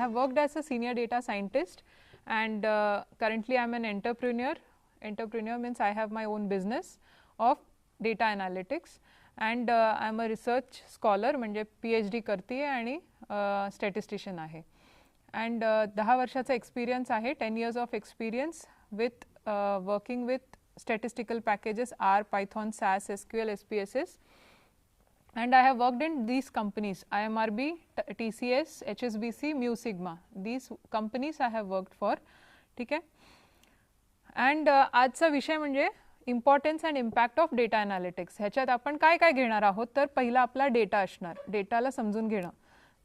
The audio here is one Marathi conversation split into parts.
have worked as a senior data scientist, and currently I am an entrepreneur. Entrepreneur means I have my own business of data analytics, and I am a research scholar, म्हणजे PhD करते आणि statistician आहे. And 10 वर्षाचा एक्सपिरियन्स आहे, 10 years of experience with working with statistical packages R, Python, SAS, SQL, SPSS, and I have worked in these companies IMRB, TCS, HSBC, Mu Sigma. These companies I have worked for. ठीक आहे. And आजचा विषय म्हणजे importance and impact of data analytics. ह्याच्यात आपण काय काय घेणार आहोत, तर पहिला आपला डेटा असणार, डेटाला समजून घेणं.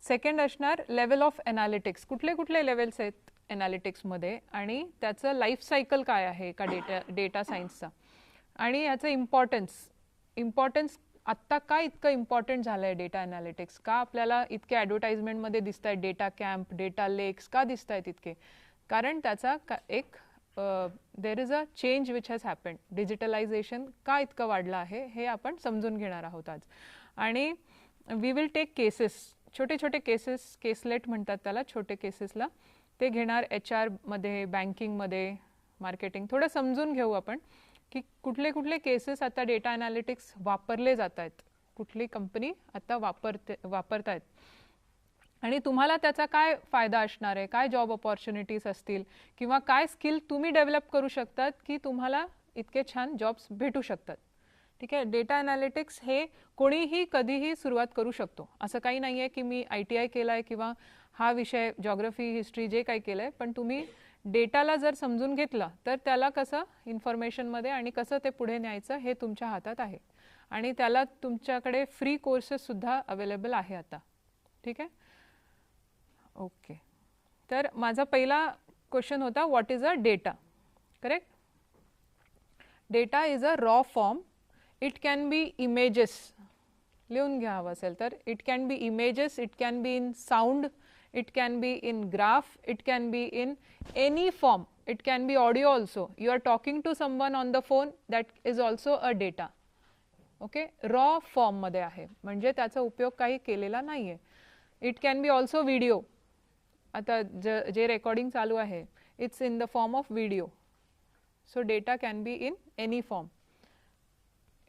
सेकंड असणार लेवल ऑफ ॲनालिटिक्स, कुठले कुठले लेवल्स आहेत ॲनालिटिक्समध्ये आणि त्याचं लाईफ सायकल काय आहे का डेटा सायन्सचा, आणि ह्याचं इम्पॉर्टन्स आत्ता का इतकं इम्पॉर्टंट झालं आहे डेटा ॲनालिटिक्स, का आपल्याला इतके ॲडव्हर्टाइजमेंटमध्ये दिसत आहेत डेटा कॅम्प, डेटा लेक्स का दिसत आहेत इतके, कारण त्याचा एक there is a change which has happened. Digitalisation का इतकं वाढलं आहे हे आपण समजून घेणार आहोत आज. आणि वी विल टेक केसेस, छोटे छोटे केसेस, केसलेट म्हणतात त्याला, छोटे केसेसला ते घेणार. HR मध्ये, बँकिंगमध्ये, मार्केटिंग, थोडं समजून घेऊ आपण की कुठले कुठले केसेस आता डेटा ॲनालिटिक्स वापरले जात आहेत, कुठली कंपनी आता वापरत आहेत, आणि तुम्हाला त्याचा काय फायदा असणार आहे, काय जॉब अपॉर्च्युनिटीज असतील, किंवा काय स्किल तुम्ही डेव्हलप करू शकतात की तुम्हाला इतके छान जॉब्स भेटू शकतात. ठीक आहे. डेटा ॲनालिटिक्स हे कोणीही कधीही सुरुवात करू शकतो, असं काही नाही आहे की मी ITI केला आहे किंवा हा विषय जॉग्रफी, हिस्ट्री जे काही केलं आहे, पण तुम्ही डेटाला जर समजून घेतला तर त्याला कसं इन्फॉर्मेशनमध्ये आणि कसं ते पुढे न्यायचं हे तुमच्या हातात आहे, आणि त्याला तुमच्याकडे फ्री कोर्सेससुद्धा अवेलेबल आहे आता. ठीक आहे. ओके. तर माझा पहिला क्वेश्चन होता, what is a data. Correct. Data is a raw form. It can be images, लिहून घ्या हवं असेल तर. It can be images, it can be in sound, it can be in graph, it can be in any form, it can be audio also. You are talking to someone on the phone, that is also a data. Okay, raw form मध्ये आहे, म्हणजे त्याचा उपयोग काही केलेला नाहीये. It can be also video. आता जे रेकॉर्डिंग चालू आहे, it's in the form of video. So data can be in any form.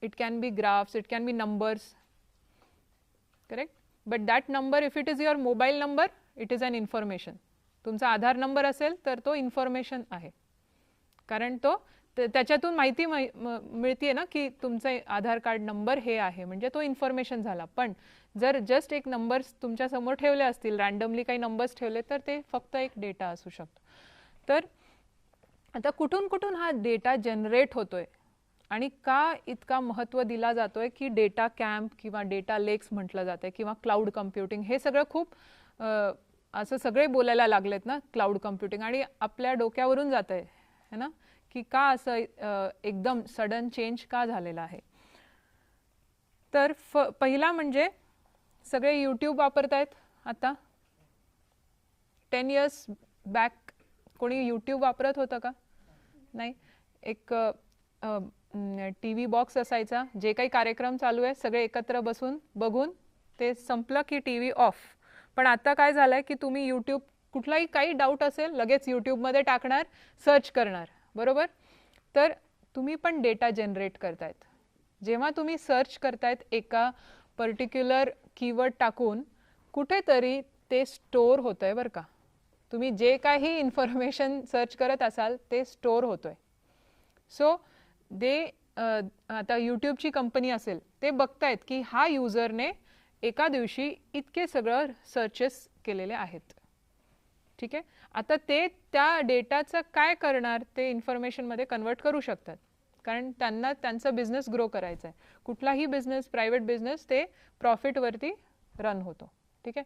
It can be graphs, it can be numbers. Correct? But that number, if it is your mobile number, it is an information. तुमचा आधार नंबर असेल तर तो इन्फॉर्मेशन आहे, कारण तो त्याच्यातून माहिती मिळते ना की तुमचा आधार कार्ड नंबर हे आहे, म्हणजे तो इन्फॉर्मेशन झाला. पण जर जस्ट एक नंबर्स तुमच्या समोर ठेवले असतील, रँडमली काही नंबर्स ठेवले, तर ते फक्त एक डेटा असू शकतो. तर आता कुठून कुठून हा डेटा जनरेट होतोय आणि का इतका महत्त्व दिला जातोय की डेटा कॅम्प किंवा डेटा लेक्स म्हटलं जातं किंवा क्लाउड कम्प्युटिंग, हे सगळं खूप असं सगळे बोलायला लागलेत ना, क्लाउड कम्प्युटिंग, आणि आपल्या डोक्यावरून जात आहे ना की का असं एकदम सडन चेंज का झालेला आहे. तर पहिला म्हणजे सगळे यूट्यूब वापरतायत आता. 10 years बॅक कोणी यूट्यूब वापरत होतं का? नाही. एक TV बॉक्स असायचा, जे काही कार्यक्रम चालू आहे सगळे एकत्र बसून बघून ते संपलं की TV ऑफ. पण आता काय झालंय की तुम्ही यूट्यूब, कुठलाही काही डाऊट असेल लगेच यूट्यूबमध्ये टाकणार, सर्च करणार, बरोबर. तर तुम्ही पण डेटा जनरेट करतायत. जेव्हा तुम्ही सर्च करतायत एका पर्टिक्युलर कीवर्ड टाकून, कुठेतरी ते स्टोअर होतंय बरं का. तुम्ही जे काही इन्फॉर्मेशन सर्च करत असाल ते स्टोअर होतोय. सो आता यूट्यूबची कंपनी असेल, ते बघतायत की हा युजरने एका दिवशी इतके सगळं सर्चेस केलेले आहेत. ठीक आहे. आता ते त्या डेटाचं काय करणार, ते इन्फॉर्मेशनमध्ये कन्वर्ट करू शकतात, कारण त्यांना त्यांचा बिझनेस ग्रो करायचा आहे. कुठलाही बिझनेस, प्रायव्हेट बिझनेस, ते प्रॉफिटवरती रन होतो. ठीक आहे.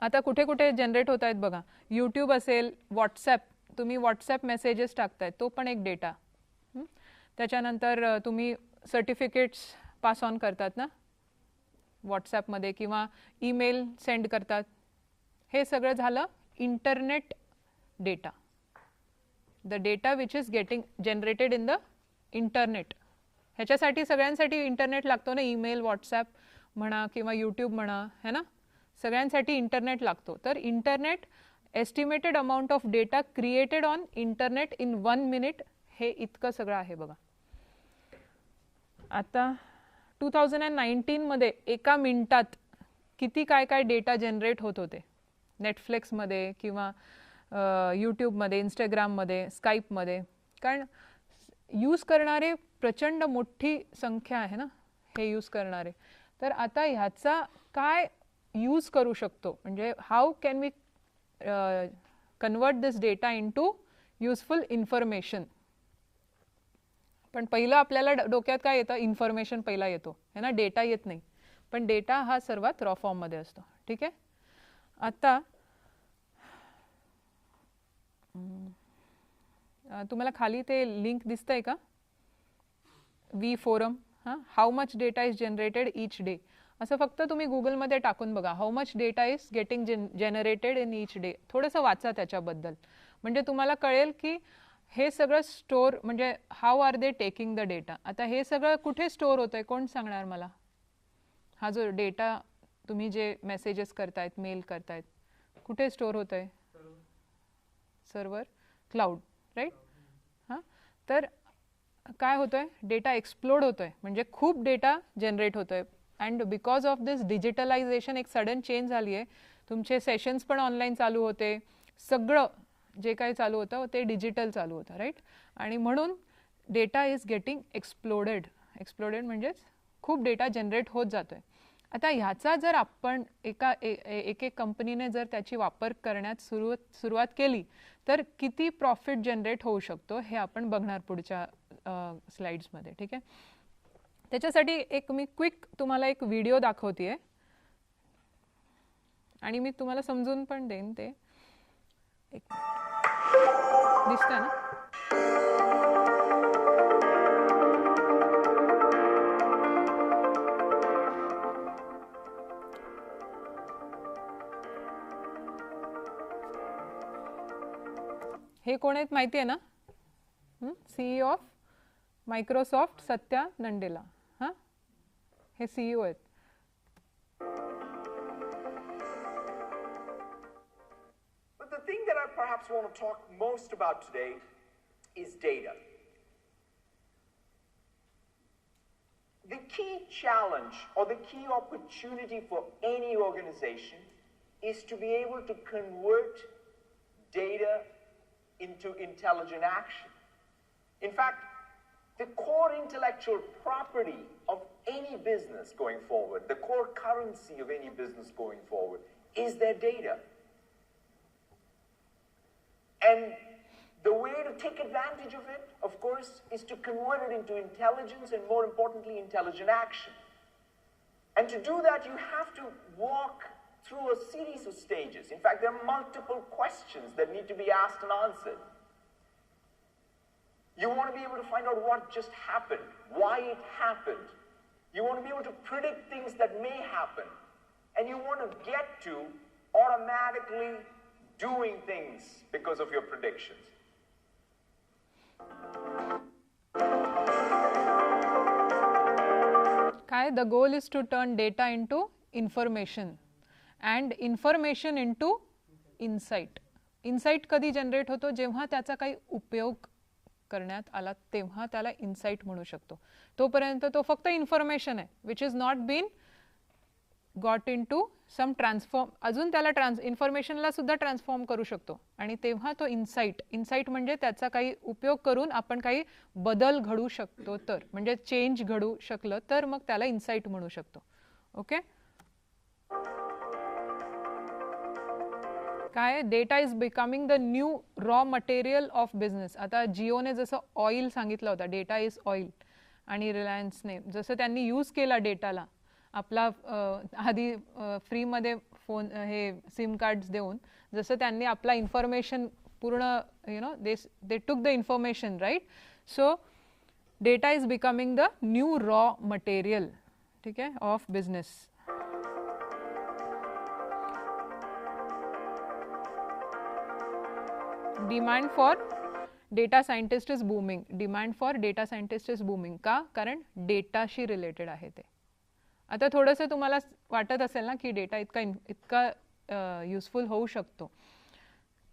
आता कुठे कुठे जनरेट होत आहेत बघा. यूट्यूब असेल, व्हॉट्सॲप, तुम्ही व्हॉट्सॲप मेसेजेस टाकतायत, तो पण एक डेटा. त्याच्यानंतर तुम्ही सर्टिफिकेट्स पास ऑन करतात ना व्हॉट्सॲपमध्ये, किंवा ईमेल सेंड करतात, हे सगळं झालं internet data. The data which is getting generated in the internet. ह्याच्यासाठी सगळ्यांसाठी इंटरनेट लागतो ना, ईमेल, व्हॉट्सॲप म्हणा किंवा यूट्यूब म्हणा, है ना. सगळ्यांसाठी इंटरनेट लागतो. तर internet estimated amount of data created on internet in 1 minute, हे इतकं सगळं आहे बघा. आता 2019 मध्ये एका मिनिटात किती काय काय डेटा जनरेट होत होते नेटफ्लिक्समध्ये किंवा यूट्यूबमध्ये, इंस्टाग्राममध्ये, स्काईपमध्ये. कारण यूज करणारे प्रचंड मोठी संख्या आहे ना हे यूज करणारे. तर आता ह्याचा काय यूज करू शकतो, म्हणजे how can we convert this data into useful information. पण पहिलं आपल्याला डोक्यात काय येतं, इन्फॉर्मेशन पहिला येतो है ना, डेटा येत नाही. पण डेटा हा सर्वात रॉ फॉर्ममध्ये असतो. ठीक आहे. आता तुम्हाला खाली ते लिंक दिसतंय का, वी फोरम. हां, how much data is generated each day, असं फक्त तुम्ही गुगलमध्ये टाकून बघा, how much data is getting generated in each day. थोडंसं वाचा त्याच्याबद्दल, म्हणजे तुम्हाला कळेल की हे सगळं स्टोअर, म्हणजे how are they taking the data. आता हे सगळं कुठे स्टोअर होतं आहे, कोण सांगणार मला. हा जो डेटा तुम्ही जे मेसेजेस करतायत, मेल करतायत, कुठे स्टोअर होत आहे, सर्व्हर, क्लाउड, राईट. हां, तर काय होतं आहे, डेटा एक्सप्लोड होतो आहे, म्हणजे खूप डेटा जनरेट होतो आहे. And because of this digitalisation एक सडन चेंज झाली आहे. तुमचे सेशन्स पण ऑनलाईन चालू होते, सगळं जे काही चालू होतं ते डिजिटल चालू होतं, राईट. आणि म्हणून data is getting exploded. Exploded म्हणजेच खूप डेटा जनरेट होत जातो आहे. आता ह्याचा जर आपण एक कंपनीने जर त्याची वापर करण्यात सुरुवात केली तर किती प्रॉफिट जनरेट होऊ शकतो हे आपण बघणार पुढच्या स्लाइड्समध्ये. ठीक आहे. त्याच्यासाठी एक मी क्विक तुम्हाला एक व्हिडिओ दाखवते आहे आणि मी तुम्हाला समजून पण देईन ते. एक दिसतंय ना. हे कोण आहेत माहिती आहे ना, CEO ऑफ मायक्रोसॉफ्ट सत्या नंडेला. हां, हे CEO आहेत. But the thing that I perhaps want to talk most about today is data. The key challenge or the key opportunity for any organization is to be able to convert data into intelligent action. In fact, the core intellectual property of any business going forward, the core currency of any business going forward, is their data. And the way to take advantage of it, of course, is to convert it into intelligence and, more importantly, intelligent action. And to do that, you have to walk through a series of stages. In fact, there are multiple questions that need to be asked and answered. You want to be able to find out what just happened, why it happened. You want to be able to predict things that may happen. And you want to get to automatically doing things because of your predictions. Kai, the goal is to turn data into information and information into insight. Insight कधी जनरेट होतो, जेव्हा त्याचा काही उपयोग करण्यात आला तेव्हा त्याला इन्साइट म्हणू शकतो. तोपर्यंत तो फक्त इन्फॉर्मेशन आहे which is not been got into some transform. अजून त्याला इन्फॉर्मेशनला सुद्धा ट्रान्सफॉर्म करू शकतो आणि तेव्हा तो इन्साइट म्हणजे त्याचा काही उपयोग करून आपण काही बदल घडू शकतो, तर म्हणजे चेंज घडू शकलं तर मग त्याला इन्साइट म्हणू शकतो. ओके. काय, data is becoming the new raw material of business. आता जिओने जसं ऑइल सांगितलं होतं, डेटा इज ऑइल, आणि रिलायन्सने जसं त्यांनी यूज केला डेटाला आपला आधी फ्रीमध्ये फोन हे सिम कार्ड्स देऊन, जसं त्यांनी आपला इन्फॉर्मेशन पूर्ण they took the information, right. So data is becoming the new raw material, ठीक आहे, of business. Demand for data scientist is booming. Demand for data scientist is booming. का? कारण डेटाशी रिलेटेड आहे ते. आता थोडंसं तुम्हाला वाटत असेल ना की डेटा इतका युजफुल होऊ शकतो.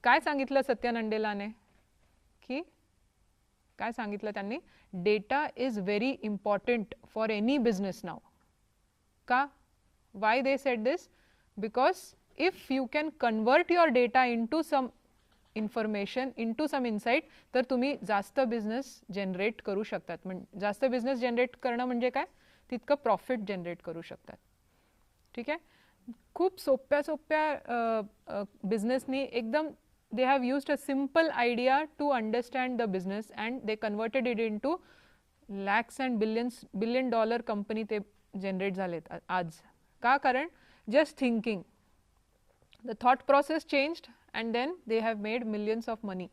काय सांगितलं सत्या नंडेलाने, की काय सांगितलं त्यांनी, data is very important for any business नाव. का? Why they said this? Because if you can convert your data into some information, into some insight, तर तुम्ही जास्त बिझनेस जनरेट करू शकतात. जास्त बिझनेस जनरेट करणं म्हणजे काय, तितकं प्रॉफिट जनरेट करू शकतात. ठीक आहे. खूप सोप्या सोप्या बिझनेसनी एकदम they have used a simple idea to understand the business and they converted it into lakhs and billion dollar company ते generate झालेत आज. का? कारण just thinking, the thought process changed and then they have made millions of money.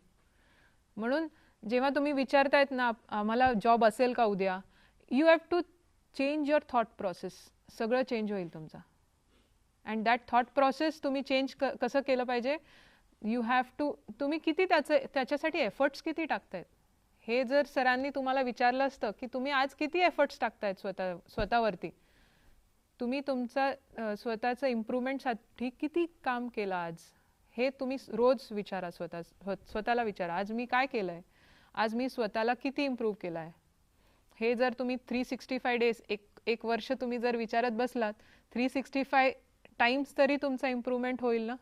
म्हणून जेव्हा तुम्ही विचारतायत ना आम्हाला जॉब असेल का उद्या, you have to change your thought process. सगळं चेंज होईल तुमचा. and that thought process तुम्ही चेंज कसं केलं पाहिजे, यू हॅव टू, तुम्ही किती त्याच्यासाठी एफर्ट्स किती टाकतायत. हे जर सरांनी तुम्हाला विचारलं असतं की तुम्ही आज किती एफर्ट्स टाकतायत स्वतःवरती, तुम्ही तुमचा स्वतःचं इम्प्रूव्हमेंटसाठी किती काम केलं आज, हे तुम्ही रोज विचारा. स्वतःला विचारा, आज मी काय केलं आहे, आज मी स्वतःला किती इम्प्रूव्ह केलं आहे. हे जर तुम्ही 365 डेज, एक वर्ष तुम्ही जर विचारत बसलात, 365 टाइम्स तरी तुमचा इम्प्रूव्हमेंट होईल ना.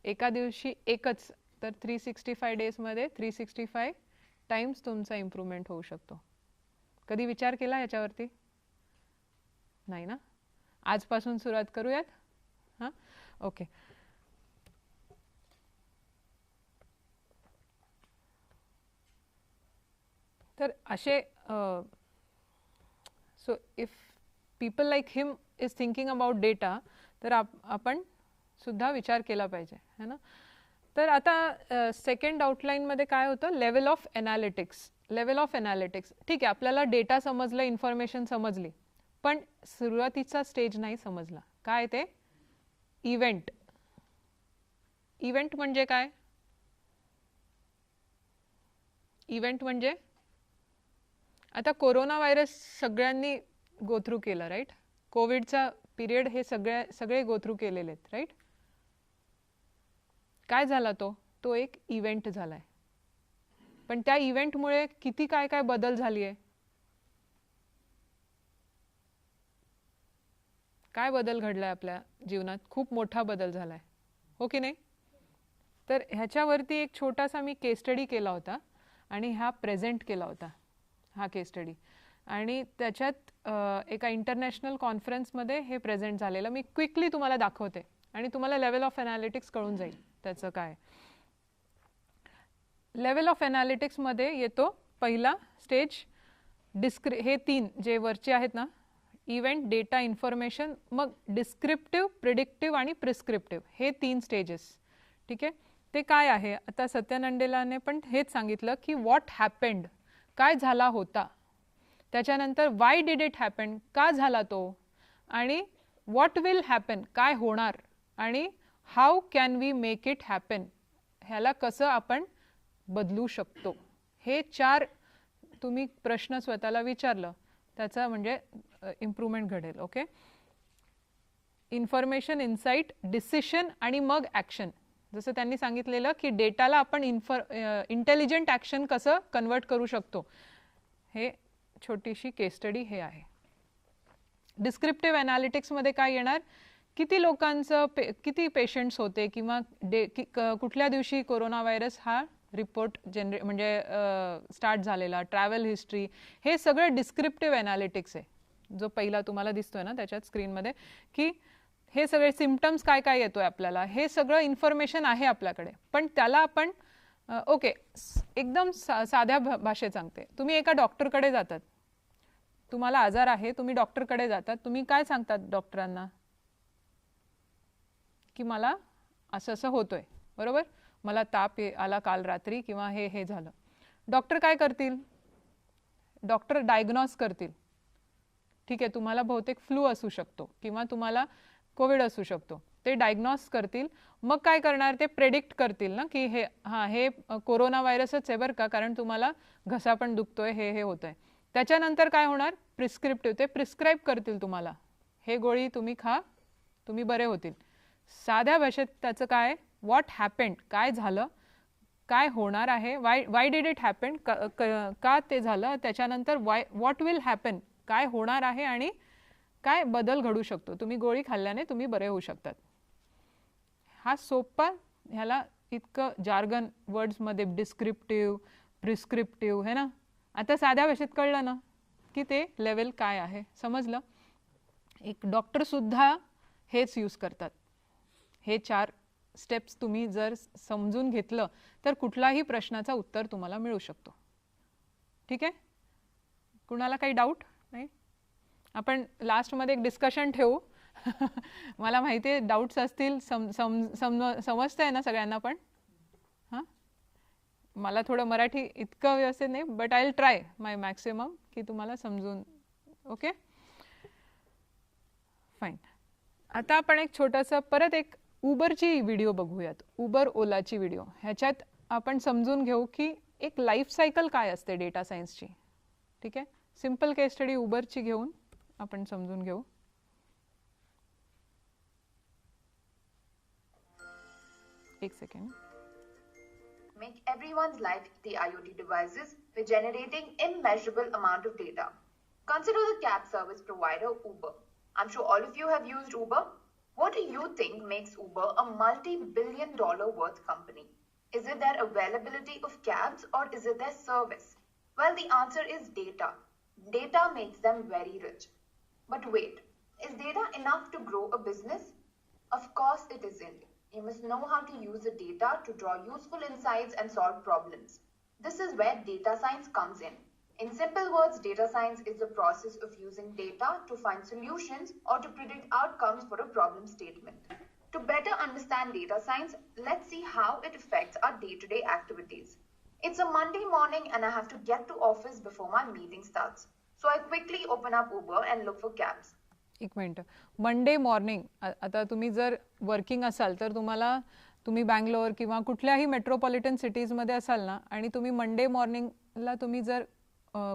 एका दिवशी एकच, तर 365 डेजमध्ये 365 टाइम्स तुमचा इम्प्रूव्हमेंट होऊ शकतो. कधी विचार केला याच्यावरती? नाही ना. आजपासून सुरुवात करूयात. हां, ओके. तर असे so if people like him is thinking about data, तर आपण सुद्धा विचार केला पाहिजे, है ना. तर आता सेकंड आउटलाईनमध्ये काय होतं, level of analytics. Level of analytics, ठीक आहे, आपल्याला डेटा समजलं, इन्फॉर्मेशन समजली, पण सुरुवातीचा स्टेज नाही समजला. काय ते? इव्हेंट. इव्हेंट म्हणजे काय? इव्हेंट म्हणजे आता कोरोना व्हायरस सगळ्यांनी गो थ्रू केला, राईट. कोविडचा पिरियड हे सगळे गो थ्रू केलेले आहेत, राईट. काय झाला तो एक इव्हेंट झालाय. पण त्या इव्हेंटमुळे किती काय काय बदल झाली आहे. काय बदल घडलाय आपल्या जीवनात? खूप मोठा बदल झालाय, हो की नाही. तर ह्याच्यावरती एक छोटासा मी केस स्टडी केला होता आणि हा प्रेझेंट केला होता, हा केस स्टडी. आणि त्याच्यात एका इंटरनॅशनल कॉन्फरन्समध्ये हे प्रेझेंट झालेलं. मी क्विकली तुम्हाला दाखवते आणि तुम्हाला लेवल ऑफ एनालिटिक्स कळून जाईल त्याचं काय. लेवल ऑफ एनालिटिक्समध्ये येतो पहिला स्टेज हे तीन जे वरचे आहेत ना, इव्हेंट, डेटा, इन्फॉर्मेशन, मग डिस्क्रिप्टिव्ह, प्रिडिक्टिव्ह आणि प्रिस्क्रिप्टिव्ह, हे तीन स्टेजेस. ठीक आहे. ते काय आहे, आता सत्या नंडेलाने पण हेच सांगितलं की व्हॉट हॅपेंड, काय झाला होता. त्याच्यानंतर वाय डिड इट हॅपन, का झाला तो. आणि व्हॉट विल हॅपन, काय होणार. आणि how can we make it happen, ह्याला कसं आपण बदलू शकतो. हे चार तुम्ही प्रश्न स्वतःला विचारलं, त्याचा म्हणजे इम्प्रूव्हमेंट घडेल. ओके. इन्फॉर्मेशन, इन्साइट, डिसिशन आणि मग ॲक्शन. जसं त्यांनी सांगितलेलं की डेटाला आपण इंटेलिजंट ॲक्शन कसं कन्वर्ट करू शकतो, हे छोटीशी केस स्टडी हे आहे. डिस्क्रिप्टिव्ह एनालिटिक्समध्ये काय येणार, किती लोकांचं किती पेशंट्स होते, किंवा कुठल्या दिवशी कोरोना व्हायरस हा रिपोर्ट म्हणजे स्टार्ट झालेला, ट्रॅव्हल हिस्ट्री, हे सगळं डिस्क्रिप्टिव्ह एनालिटिक्स आहे. जो पहिला तुम्हाला दिसतोय ना त्याच्यात स्क्रीनमध्ये, की हे सगळे सिम्पटम्स काय काय येतोय आपल्याला, हे सगळं इन्फॉर्मेशन आहे आपल्याकडे. पण त्याला आपण ओके एकदम साध्या भाषेत सांगते. तुम्ही एका डॉक्टरकडे जातात, तुम्हाला आजार आहे, तुम्ही डॉक्टरकडे जातात, तुम्ही काय सांगतात डॉक्टरांना, की मला असं असं होतोय, बरोबर, मला ताप आला काल रात्री, किंवा हे झालं. डॉक्टर काय करतील, डॉक्टर डायग्नॉज करतील. ठीक आहे, तुम्हाला बहुतेक फ्लू असू शकतो किंवा तुम्हाला कोविड असू शकतो, ते डायग्नॉज करतील. मग काय करणार, ते प्रेडिक्ट करतील ना की हे कोरोना व्हायरसच आहे बरं का, कारण तुम्हाला घसा पण दुखतोय, हे होतंय. त्याच्यानंतर काय होणार, प्रिस्क्रिप्टिव्ह, ते प्रिस्क्राईब करतील तुम्हाला हे गोळी तुम्ही खा, तुम्ही बरे होतील. साध्या भाषेत त्याचं काय, व्हॉट हॅपेंड, काय झालं, काय होणार आहे, वाय डिड इट हॅपन, का ते झालं, त्याच्यानंतर व्हॉट विल हॅपन, काय होणार आहे आणि काय बदल घडू शकतो. तुम्ही गोळी खाल्ल्याने तुम्ही बरे होऊ शकतात. हा सोपा, ह्याला इतकं जार्गन वर्ड्समध्ये डिस्क्रिप्टिव्ह, प्रिस्क्रिप्टिव्ह है ना. आता साध्या भाषेत कळलं ना की ते लेवल काय आहे, समजलं. एक डॉक्टरसुद्धा हेच यूज करतात. हे 4 स्टेप्स तुम्ही जर समजून घेतलं तर कुठलाही प्रश्नाचा उत्तर तुम्हाला मिळू शकतो. ठीक आहे, कुणाला काही डाऊट नाही. आपण लास्टमध्ये एक डिस्कशन ठेवू. मला माहिती आहे डाऊट्स असतील. समजतंय ना सगळ्यांना. पण हां, मला थोडं मराठी इतकं व्यवस्थित नाही, but I will try my maximum की तुम्हाला समजून. Okay, fine. आता आपण एक छोटंसं परत एक उबरची व्हिडिओ बघूयात. उबर ओलाची व्हिडिओ. ह्याच्यात आपण समजून घेऊ की एक लाईफ सायकल काय असते डेटा सायन्सची. ठीक आहे, सिम्पल केस स्टडी उबरची घेऊन आपण समजून घेऊ. एक second. Make everyone's life the IoT devices by generating immeasurable amount of data. Consider the cab service provider Uber. I'm sure all of you have used Uber. What do you think makes Uber a multi-billion-dollar worth company? Is it their availability of cabs or is it their service? Well, the answer is data. Data makes them very rich. But wait, is data enough to grow a business? Of course it isn't. You must know how to use the data to draw useful insights and solve problems. This is where data science comes in. In simple words, data science is the process of using data to find solutions or to predict outcomes for a problem statement. To better understand data science, let's see how it affects our day-to-day activities. It's a Monday morning and I have to get to office before my meeting starts. So I quickly open up Uber and look for cabs. एक मिनटं. Monday morning. आता तुम्ही जर वर्किंग असाल तर तुम्ही बँगलोर किंवा कुठल्याही मेट्रोपॉलिटन सिटीजमध्ये असाल ना, आणि तुम्ही मंडे मॉर्निंगला तुम्ही जर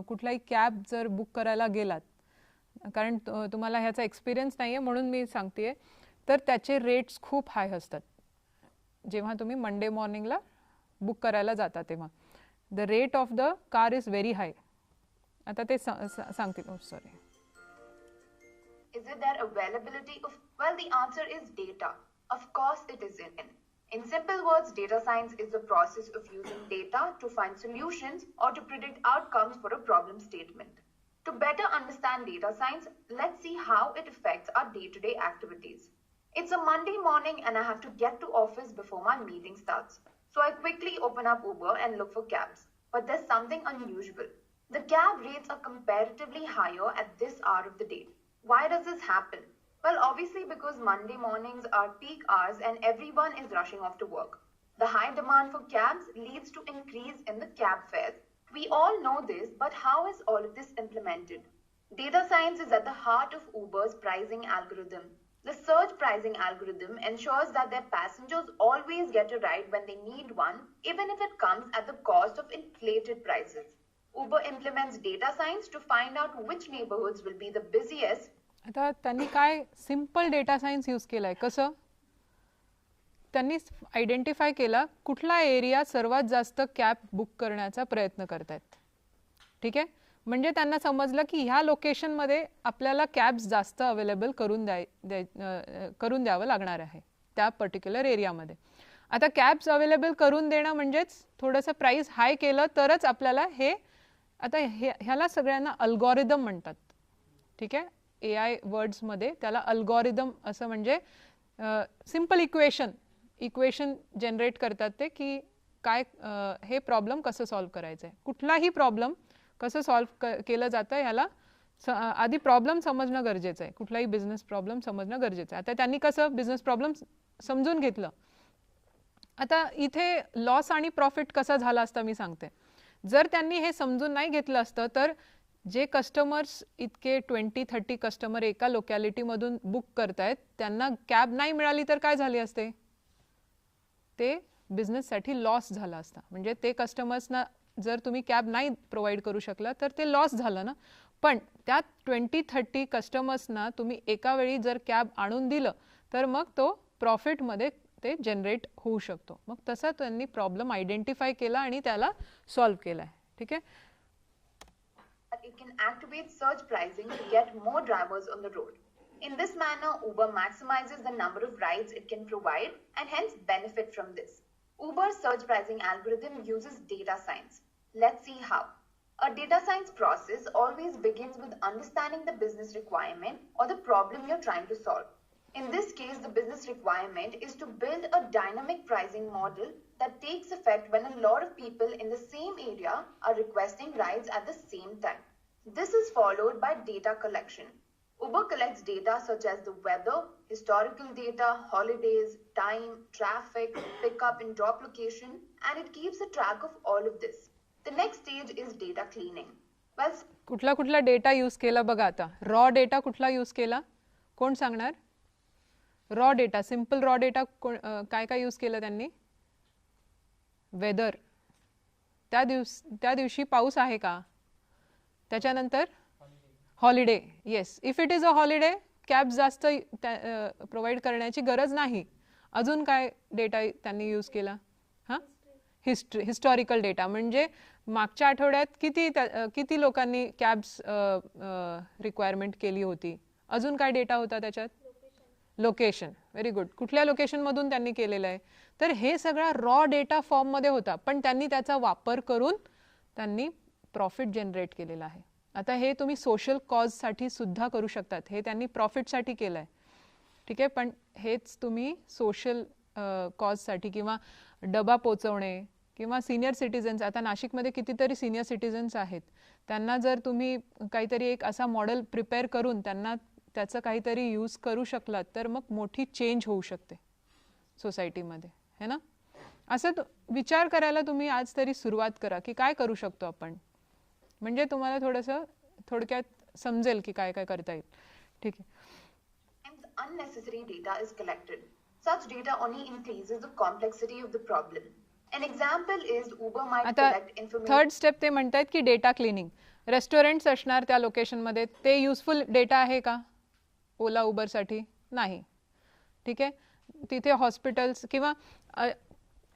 कुठलाही कॅब जर बुक करायला गेलात, कारण तुम्हाला ह्याचा एक्सपिरियन्स नाही आहे म्हणून मी सांगते, तर त्याचे रेट्स खूप हाय असतात. जेव्हा तुम्ही मंडे मॉर्निंगला बुक करायला जाता तेव्हा the rate of the car is very high. आता ते सांगतील. Sorry. Is it their availability of? Well, the answer is data. Of course it isn't. In simple words, data science is the process of using data to find solutions or to predict outcomes for a problem statement. To better understand data science, let's see how it affects our day-to-day activities. It's a Monday morning and I have to get to office before my meeting starts. So I quickly open up Uber and look for cabs. But there's something unusual. The cab rates are comparatively higher at this hour of the day. Why does this happen? Well, obviously because Monday mornings are peak hours and everyone is rushing off to work. The high demand for cabs leads to increase in the cab fares. We all know this, but how is all of this implemented? Data science is at the heart of Uber's pricing algorithm. The surge pricing algorithm ensures that their passengers always get a ride when they need one, even if it comes at the cost of inflated prices. Uber implements data science to find out which neighborhoods will be the busiest. आता त्यांनी काय सिम्पल डेटा सायन्स यूज केलाय. कसं त्यांनी आयडेंटिफाय केला कुठला एरिया सर्वात जास्त कॅब बुक करण्याचा प्रयत्न करतायत. ठीक आहे, म्हणजे त्यांना समजलं की ह्या लोकेशनमध्ये आपल्याला कॅब्स जास्त अवेलेबल करून द्यावं लागणार आहे त्या पर्टिक्युलर एरियामध्ये. आता कॅब्स अवेलेबल करून देणं म्हणजेच थोडंसं प्राईस हाय केलं तरच आपल्याला हे. आता ह्याला सगळ्यांना अल्गोरिदम म्हणतात. ठीक आहे, AI वर्ड्समध्ये त्याला अल्गोरिदम असं, म्हणजे सिम्पल इक्वेशन जनरेट करतात ते की काय हे प्रॉब्लेम कसं सॉल्व्ह करायचं आहे. कुठलाही प्रॉब्लेम कसं सॉल्व्ह केलं जातं ह्याला आधी प्रॉब्लेम समजणं गरजेचं आहे. कुठलाही बिझनेस प्रॉब्लेम समजणं गरजेचं आहे. आता त्यांनी कसं बिझनेस प्रॉब्लेम समजून घेतलं. आता इथे लॉस आणि प्रॉफिट कसा झाला असता मी सांगते. जर त्यांनी हे समजून नाही घेतलं असतं तर जे कस्टमर्स इतके 20-30 कस्टमर एका लोकॅलिटीमधून बुक करतायत त्यांना कॅब नाही मिळाली तर काय झाले असते, ते बिझनेससाठी लॉस झाला असता. म्हणजे ते कस्टमर्सना जर तुम्ही कॅब नाही प्रोव्हाइड करू शकला तर ते लॉस झालं ना. पण त्यात 20-30 कस्टमर्सना तुम्ही एका वेळी जर कॅब आणून दिलं तर मग तो प्रॉफिटमध्ये ते जनरेट होऊ शकतो. मग तसा त्यांनी प्रॉब्लेम आयडेंटिफाय केला आणि त्याला सॉल्व्ह केला आहे. ठीक आहे. It can activate surge pricing to get more drivers on the road. In this manner, Uber maximizes the number of rides it can provide and hence benefit from this. Uber's surge pricing algorithm uses data science. Let's see how. A data science process always begins with understanding the business requirement or the problem you're trying to solve. In this case, the business requirement is to build a dynamic pricing model that takes effect when a lot of people in the same area are requesting rides at the same time. This is followed by data collection. Uber collects data such as the weather, historical data, holidays, time, traffic, pickup and drop location, and it keeps a track of all of this. The next stage is data cleaning. Well, कुठला डेटा यूज केला बघा आता. रॉ डेटा कुठला यूज केला कोण सांगणार? Raw data, simple raw data काय काय यूज केलं त्यांनी? वेदर, त्या दिवशी पाऊस आहे का, त्याच्यानंतर holiday. Yes, if it is a holiday cab जास्त प्रोव्हाइड करण्याची गरज नाही. अजून काय डेटा त्यांनी यूज केला? हां, हिस्टॉरिकल डेटा, म्हणजे मागच्या आठवड्यात किती लोकांनी कॅब्स रिक्वायरमेंट केली होती. अजून काय डेटा होता त्याच्यात? लोकेशन. Very good. कुठल्या लोकेशनमधून त्यांनी केलेलं आहे? तर हे सगळा रॉ डेटा फॉर्ममध्ये होता, पण त्यांनी त्याचा वापर करून त्यांनी प्रॉफिट जनरेट केलेला आहे. आता हे तुम्ही सोशल कॉजसाठी सुद्धा करू शकतात. हे त्यांनी प्रॉफिटसाठी केलं आहे. ठीक आहे, पण हेच तुम्ही सोशल कॉजसाठी किंवा डबा पोचवणे किंवा सिनियर सिटीजन्स, आता नाशिकमध्ये कितीतरी सिनियर सिटीजन्स आहेत, त्यांना जर तुम्ही काहीतरी एक असा मॉडेल प्रिपेअर करून त्यांना त्याचं काहीतरी यूज करू शकलात तर मग मोठी चेंज होऊ शकते सोसायटीमध्ये, है ना. असं विचार करायला तुम्ही आज तरी सुरुवात करा की काय करू शकतो आपण, म्हणजे तुम्हाला थोडंसं थोडक्यात समजेल की काय काय करता येईल. ठीक आहे. Unnecessary data is collected. Such data only increases the complexity of the problem. An example is Uber might collect information. Third step ते म्हणतात की डेटा क्लिनिंग. रेस्टॉरंट्स असणार त्या लोकेशनमध्ये, ते युजफुल डेटा आहे का ओला उबरसाठी? नाही. ठीक आहे. तिथे हॉस्पिटल्स किंवा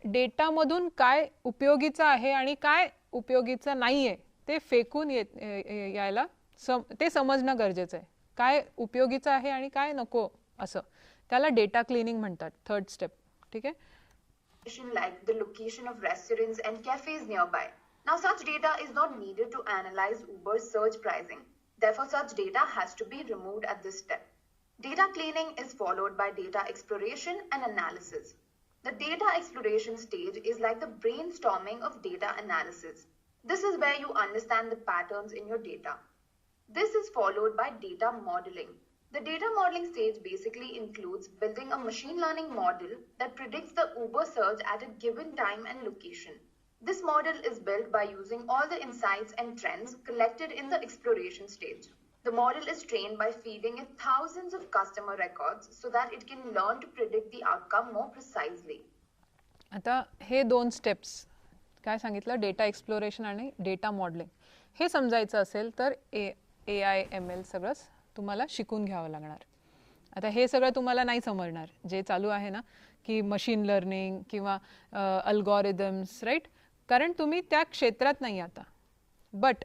डेटामधून काय उपयोगीचं आहे आणि काय उपयोगीचं नाही आहे ते फेकून यायला ते समजणं गरजेचं आहे. काय उपयोगीचं आहे आणि काय नको, असं त्याला डेटा क्लिनिंग म्हणतात. Third step. ठीक आहे. Like the location of restaurants and cafes nearby. Now such data is not needed to analyze Uber's surge pricing. Therefore such data has to be removed at this step. Data cleaning is followed by data exploration and analysis. The data exploration stage is like the brainstorming of data analysis. This is where you understand the patterns in your data. This is followed by data modeling. The data modeling stage basically includes building a machine learning model that predicts the Uber surge at a given time and location. This model is built by using all the insights and trends collected in the exploration stage. The model is trained by feeding it thousands of customer records so that it can learn to predict the outcome more precisely. आता हे दोन स्टेप्स काय सांगितलं, डेटा एक्सप्लोरेशन आणि डेटा मॉडेलिंग. हे समजायचं असेल तर AI ML सगळंच तुम्हाला शिकून घ्यावं लागणार. आता हे सगळं तुम्हाला नाही समजणार जे चालू आहे ना, की मशीन लर्निंग किंवा अल्गोरिदम्स, राईट, कारण तुम्ही त्या क्षेत्रात नाही आता. बट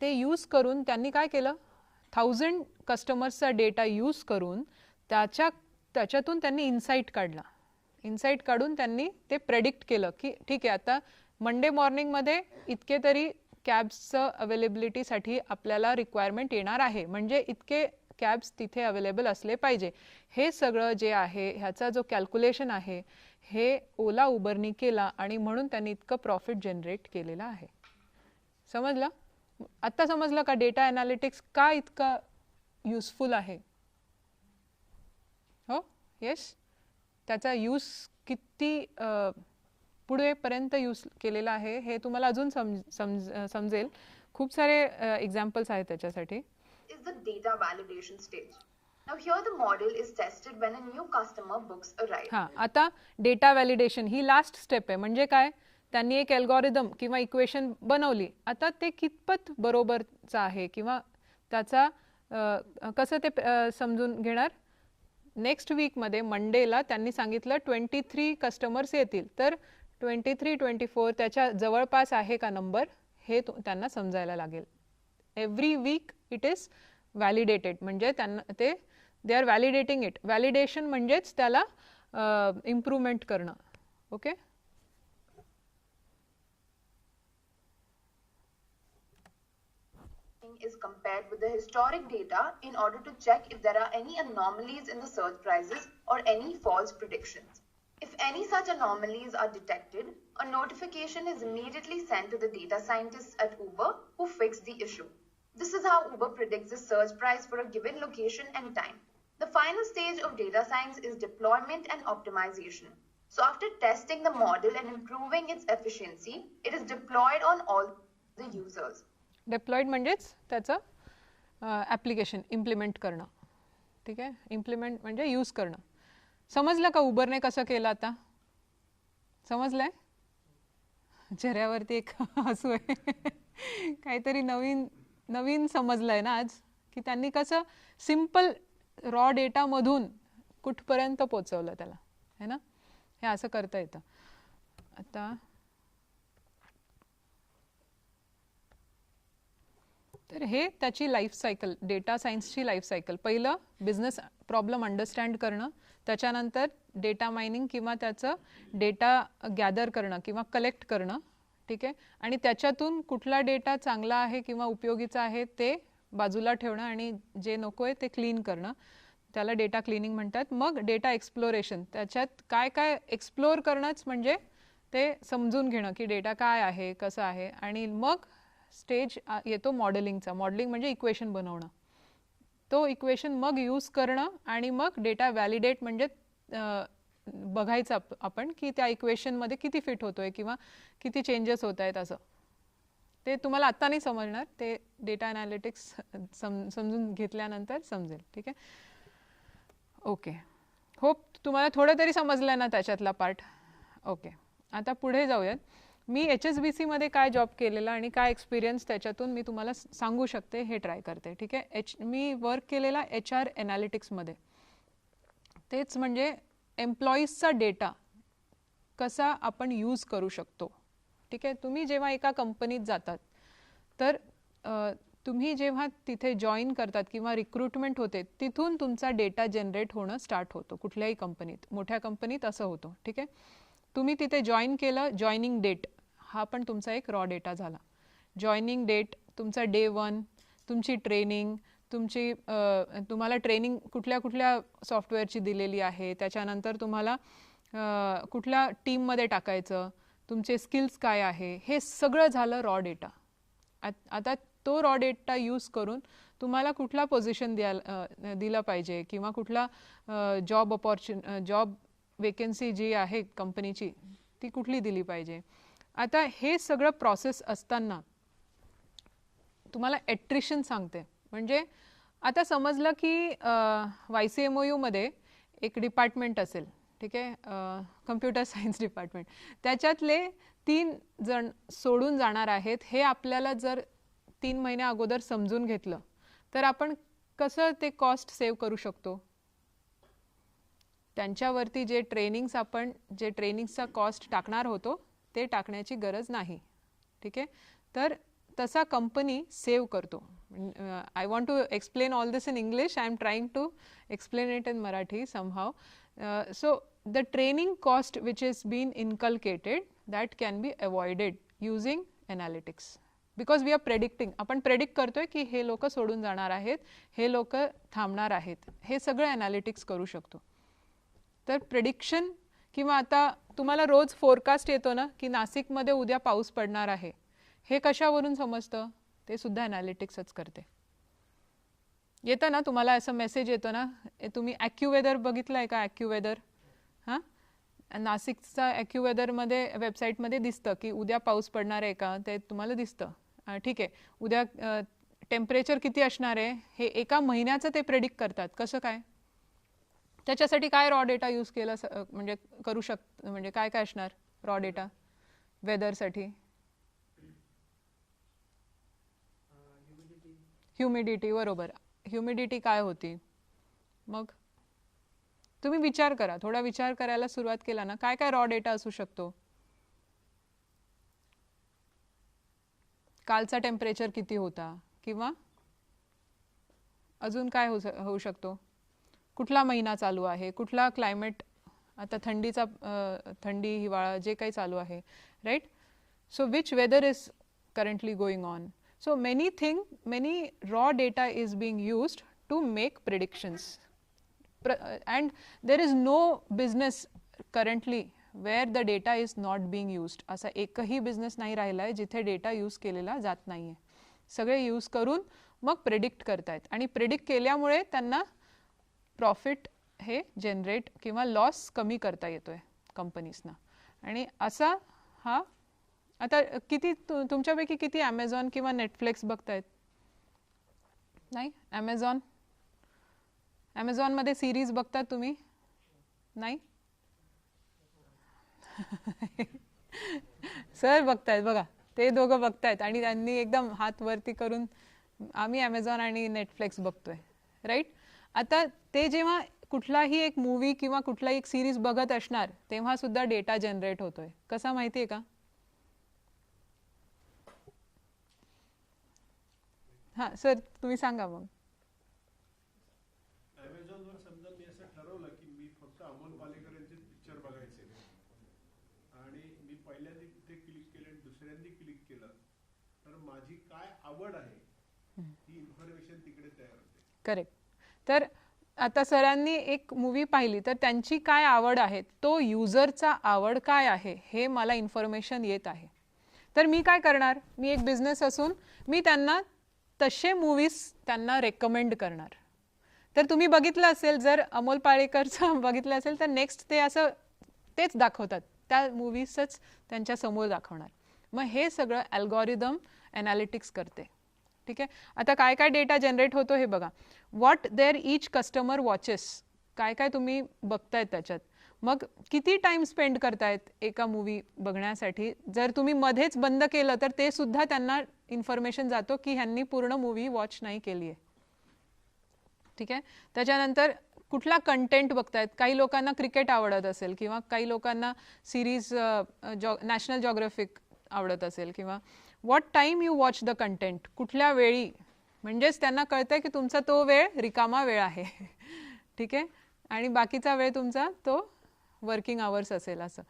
ते यूज करून त्यांनी काय केलं, 1000 कस्टमर्सचा डेटा यूज करून त्याच्यातून त्यांनी इन्साईट काढला. इन्साईट काढून त्यांनी ते प्रेडिक्ट केलं की ठीक आहे, आता मंडे मॉर्निंगमध्ये इतके तरी कॅब्सचं अवेलेबिलिटीसाठी आपल्याला रिक्वायरमेंट येणार आहे, म्हणजे इतके कॅब्स तिथे अवेलेबल असले पाहिजे. हे सगळं जे आहे ह्याचा जो कॅल्क्युलेशन आहे हे ओला उबरनी केला आणि म्हणून त्यांनी इतकं प्रॉफिट जनरेट केलेलं आहे. समजलं? आत्ता समजलं का डेटा ॲनालिटिक्स का इतका युजफुल आहे? हो, येस. त्याचा यूज किती पुढेपर्यंत यूज केलेला आहे हे तुम्हाला अजून समजेल. खूप सारे एक्झाम्पल्स आहेत त्याच्यासाठी. Is the data validation stage. Now here the model is tested when a new customer books a ride. हां, आता डेटा व्हॅलिडेशन ही लास्ट स्टेप आहे. म्हणजे काय, त्यांनी एक अल्गोरिदम किंवा इक्वेशन बनवली, आता ते कितपत बरोबरचं आहे किंवा त्याचा कसं ते समजून घेणार. नेक्स्ट वीकमध्ये मंडेला त्यांनी सांगितलं 23 कस्टमर्स येतील, तर 23, 24 त्याच्या जवळपास आहे का नंबर हे त्यांना समजायला लागेल. Every week it is validated, म्हणजे त्यांना ते they are validating it. Validation म्हणजेच त्याला इम्प्रूव्हमेंट करणं. Okay. Is compared with the historic data in order to check if there are any anomalies in the search prices or any false predictions. If any such anomalies are detected, a notification is immediately sent to the data scientists at Uber who fix the issue. This is how Uber predicts the search price for a given location and time. The final stage of data science is deployment and optimization. So after testing the model and improving its efficiency, it is deployed on all the users. Deployed म्हणजेच त्याचं ॲप्लिकेशन इम्प्लिमेंट करणं. ठीक आहे. इम्प्लिमेंट म्हणजे यूज करणं. समजलं का उबरने कसं केलं आता? समजलंय? चेहऱ्यावरती एक हसू आहे. काहीतरी नवीन नवीन समजलंय ना आज, की त्यांनी कसं सिम्पल रॉ डेटामधून कुठपर्यंत पोचवलं त्याला, है ना. हे असं करता येतं. आता तर हे त्याची लाईफ सायकल, डेटा सायन्सची लाईफ सायकल. पहिलं बिझनेस प्रॉब्लेम अंडरस्टँड करणं, त्याच्यानंतर डेटा मायनिंग किंवा त्याचं डेटा गॅदर करणं किंवा कलेक्ट करणं. ठीक आहे. आणि त्याच्यातून कुठला डेटा चांगला आहे किंवा उपयोगीचा आहे ते बाजूला ठेवणं आणि जे नको आहे ते क्लीन करणं, त्याला डेटा क्लिनिंग म्हणतात. मग डेटा एक्सप्लोरेशन, त्याच्यात काय काय एक्सप्लोर करणंच म्हणजे ते समजून घेणं की डेटा काय आहे, कसं आहे. आणि मग स्टेज येतो मॉडेलिंगचा. मॉडेलिंग म्हणजे इक्वेशन बनवणं. तो इक्वेशन मग यूज करणं आणि मग डेटा व्हॅलिडेट म्हणजे बघायचं आपण की त्या इक्वेशनमध्ये किती फिट होतोय किंवा किती चेंजेस होत आहेत. असं ते तुम्हाला आत्ता नाही समजणार, ते डेटा ॲनालिटिक्स समजून घेतल्यानंतर समजेल. ठीक आहे. ओके. होप तुम्हाला थोडं तरी समजलं ना त्याच्यातला पार्ट. ओके. आता पुढे जाऊयात. मी HSBCमध्ये काय जॉब केलेला आणि काय एक्सपिरियन्स त्याच्यातून मी तुम्हाला सांगू शकते हे ट्राय करते. ठीक आहे. मी वर्क केलेला HR ॲनालिटिक्समध्ये. तेच म्हणजे एम्प्लॉईजचा डेटा कसा आपण यूज करू शकतो. ठीक आहे. तुम्ही जेव्हा एका कंपनीत जातात तर तुम्ही जेव्हा तिथे जॉईन करतात किंवा रिक्रुटमेंट होते तिथून तुमचा डेटा जनरेट होणं स्टार्ट होतो. कुठल्याही कंपनीत, मोठ्या कंपनीत असं होतं. ठीक आहे. तुम्ही तिथे जॉईन केलं, जॉईनिंग डेट हा पण तुमचा एक रॉ डेटा झाला. जॉईनिंग डेट, तुमचा डे 1, तुमची ट्रेनिंग, तुमची तुम्हाला ट्रेनिंग कुठल्या कुठल्या सॉफ्टवेअरची दिलेली आहे, त्याच्यानंतर तुम्हाला कुठल्या टीममध्ये टाकायचं, तुमचे स्किल्स काय आहे, हे सगळं झालं रॉ डेटा. आता तो रॉ डेटा यूज करून तुम्हाला कुठला पोझिशन दिला पाहिजे किंवा कुठला जॉब वेकन्सी जी आहे कंपनीची ती कुठली दिली पाहिजे. आता हे सगळं प्रोसेस असताना तुम्हाला ॲट्रिशन सांगते. म्हणजे आता समजलं की YCMOUमध्ये एक डिपार्टमेंट असेल. ठीक आहे. कम्प्युटर सायन्स डिपार्टमेंट, त्याच्यातले 3 जण सोडून जाणार आहेत. हे आपल्याला जर 3 महिन्या अगोदर समजून घेतलं तर आपण कसं ते कॉस्ट सेव्ह करू शकतो. त्यांच्यावरती जे ट्रेनिंग्सचा कॉस्ट टाकणार होतो ते टाकण्याची गरज नाही. ठीक आहे. तर तसा कंपनी सेव्ह करतो. I want to explain all this in English. I am trying to explain it in Marathi somehow. So the training cost which is been inculcated that can be avoided using analytics. Because we are predicting. आपण प्रेडिक्ट करतोय की हे लोक सोडून जाणार आहेत, हे लोक थांबणार आहेत. हे सगळं ॲनालिटिक्स करू शकतो. तर प्रेडिक्शन किंवा आता तुम्हाला रोज फोरकास्ट येतो ना की नाशिकमध्ये उद्या पाऊस पडणार आहे, हे कशावरून समजतं? ते सुद्धा ॲनालिटिक्सच करते. येतं ना तुम्हाला असं मेसेज येतो ना, तुम्ही ॲक्युवेदर बघितलं आहे का? ॲक्युवेदर हां, नाशिकचा ॲक्युवेदरमध्ये वेबसाईटमध्ये दिसतं की उद्या पाऊस पडणार आहे का, ते तुम्हाला दिसतं. ठीक आहे. उद्या टेम्परेचर किती असणार आहे हे एका महिन्याचं ते प्रेडिक्ट करतात. कसं काय? त्याच्यासाठी काय रॉ डेटा यूज केला म्हणजे करू म्हणजे काय काय असणार रॉ डेटा? वेदरसाठी? ह्युमिडिटी, बरोबर. ह्युमिडिटी काय होती? मग तुम्ही विचार करा, थोडा विचार करायला सुरुवात केला ना, काय काय रॉ डेटा असू शकतो? कालचा टेम्परेचर किती होता, किंवा अजून काय होऊ शकतो? कुठला महिना चालू आहे, कुठला क्लायमेट, आता थंडी हिवाळा जे काही चालू आहे, right? So which whether is currently going on. So many raw data is being used to make predictions, and there is no business currently where the data is not being used. असा एकही बिझनेस नाही राहिला आहे जिथे डेटा यूज केलेला जात नाही आहे. सगळे यूज करून मग प्रेडिक्ट करतायत, आणि प्रेडिक्ट केल्यामुळे त्यांना प्रॉफिट हे जनरेट किंवा लॉस कमी करता येतोय कंपनीजना. आणि असा हा आता किती तुमच्यापैकी किती ॲमेझॉन किंवा नेटफ्लिक्स बघतायत? नाही. ॲमेझॉनमध्ये सिरीज बघतात तुम्ही? नाही. सर बघतायत बघा, ते दोघं बघतायत आणि त्यांनी एकदम हात वरती करून आम्ही ॲमेझॉन आणि नेटफ्लिक्स बघतोय, राईट? आता ते जेव्हा कुठलाही एक मूवी किंवा कुठलाही एक सिरीज बघत असणार तेव्हा सुद्धा डेटा जनरेट होतोय. कसा माहिती आहे का? हां सर, तुम्ही सांगा मग. ॲमेझॉनवर समजा मी असं ठरवलं की मी फक्त अमोल पालेकरांचे पिक्चर बघायचे, आणि मी पहिल्यांदा तिथे क्लिक केलं आणि दुसऱ्यांदा क्लिक केलं, तर माझी काय आवड आहे ही इन्फॉर्मेशन तिकडे तयार होते. करेक्ट. तर आता सरांनी एक मूवी पाहिली तर त्यांची काय आवड आहे, तो युजरचा आवड काय आहे हे मला इन्फॉर्मेशन येत आहे. तर मी काय करणार, मी एक बिझनेस असून मी त्यांना तसे मूवीज त्यांना रेकमेंड करणार. तर तुम्ही बघितलं असेल, जर अमोल पाळेकरचं बघितलं असेल तर नेक्स्ट ते असं तेच दाखवतात, त्या मूवीजच त्यांच्या समोर दाखवणार. मग हे सगळं अल्गोरिदम ॲनालिटिक्स करते. ठीक आहे. आता काय काय डेटा जनरेट होतो हे बघा. What there each customer watches, काय काय तुम्ही बघतायत त्याच्यात. मग किती टाइम स्पेंड करतायत एका मूवी बघण्यासाठी. जर तुम्ही मध्येच बंद केलं तर ते सुद्धा त्यांना इन्फॉर्मेशन जातो की ह्यांनी पूर्ण मूवी वॉच नाही केली आहे. ठीक आहे. त्याच्यानंतर कुठला कंटेंट बघतायत. काही लोकांना क्रिकेट आवडत असेल, किंवा काही लोकांना सिरीज नॅशनल जॉग्राफिक आवडत असेल, किंवा what time you watch the content, कुठल्या वेळी. म्हणजेच त्यांना कळतंय की तुमचा तो वेळ रिकामा वेळ आहे. ठीक आहे. आणि बाकीचा वेळ तुमचा तो वर्किंग आवर्स असेल असं.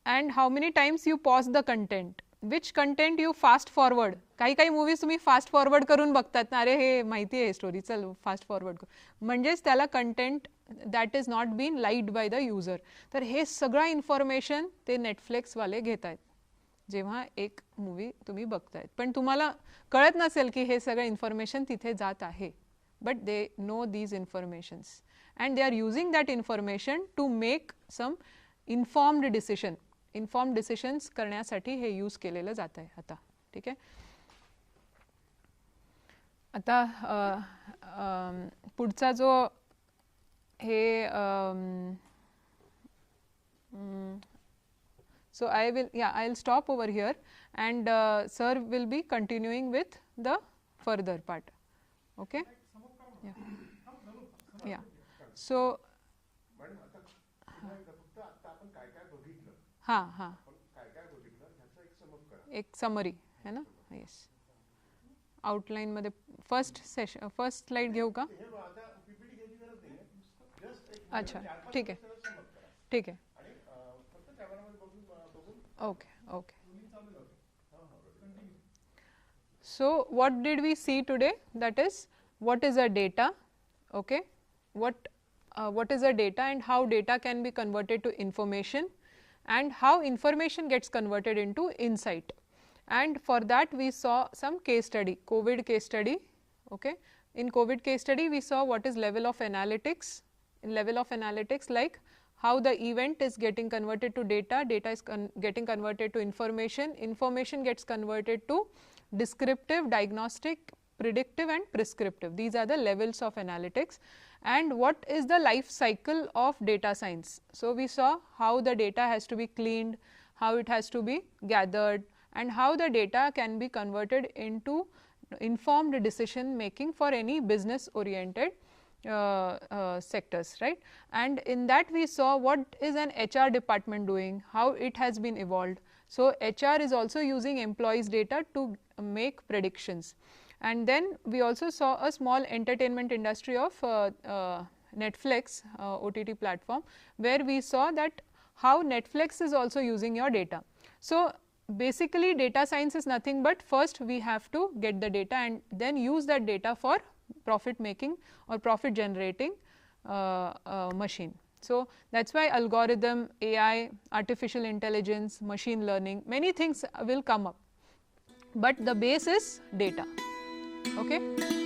And how many times you pause the content, which content you fast forward. काही काही मूवीज तुम्ही फास्ट फॉरवर्ड करून बघतात ना, अरे हे माहिती आहे स्टोरी, चल फास्ट फॉरवर्ड करू. म्हणजेच त्याला content that is not been liked by the user. तर हे सगळं इन्फॉर्मेशन ते नेटफ्लिक्सवाले घेत आहेत जेव्हा एक मूवी तुम्ही बघतायत. पण तुम्हाला कळत नसेल की हे सगळं इन्फॉर्मेशन तिथे जात आहे. But they know these informations and they are using that information to make some informed decision. Informed decisions करण्यासाठी हे यूज केलेलं जात आहे आता. ठीक आहे. आता पुढचा जो हे so I'll stop over here, and sir will be continuing with the further part. Okay. Yeah. So हाँ एक समरी है ना. येस. आउटलाइन मध्ये फर्स्ट स्लाइड घेऊ का? अच्छा ठीक आहे. ठीक आहे. Okay. So what did we see today? That is, what is a data? Okay. What is a data and how data can be converted to information, and how information gets converted into insight. And for that we saw some case study, COVID case study. Okay. In COVID case study we saw what is level of analytics. In level of analytics, like how the event is getting converted to data, data is getting converted to information, information gets converted to descriptive, diagnostic, predictive and prescriptive. These are the levels of analytics. And what is the life cycle of data science? So we saw how the data has to be cleaned, how it has to be gathered, and how the data can be converted into informed decision making for any business oriented sectors, right. And in that we saw what is an HR department doing, how it has been evolved. So, HR is also using employees data to make predictions. And then we also saw a small entertainment industry of Netflix OTT platform, where we saw that how Netflix is also using your data. So, basically data science is nothing but first we have to get the data and then use that data for profit making or profit generating machine. So, that is why algorithm, AI, artificial intelligence, machine learning, many things will come up, but the base is data. Okay.